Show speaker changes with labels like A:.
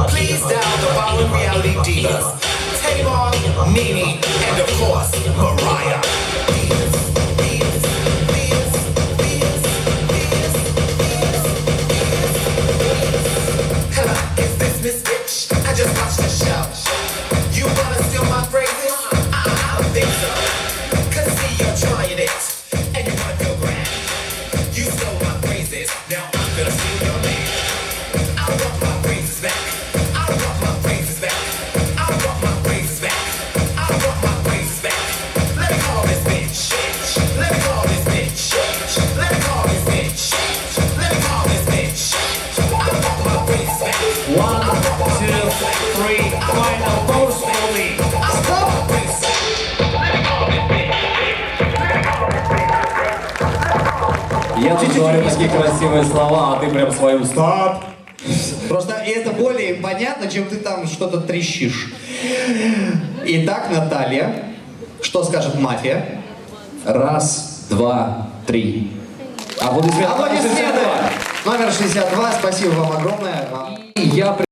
A: Please dial the following reality divas: Tamar, Nene, and of course, Mariah. Is this Miss Bitch? I just watched the show. You wanna steal my phrases? I don't think so. Cause see, you're trying it, and you wanna feel grand. You stole my phrases, now I'm gonna steal your man. I want my phrases back. I want my phrases back. I want my phrases back. I want my phrases back. Let me call this bitch. Let me call this bitch. Let me call this bitch. Let me call this bitch. I want my phrases back.
B: 1, 2, 3, final post for me.
A: Stop!
C: Я тут говорю такие красивые слова, а ты прям свою «стоп».
D: Просто это более понятно, чем ты там что-то трещишь. Итак, Наталья, что скажет мафия?
C: 1, 2, 3. Аплодисменты.
D: Аплодисменты! Номер 62, спасибо вам огромное.
C: Я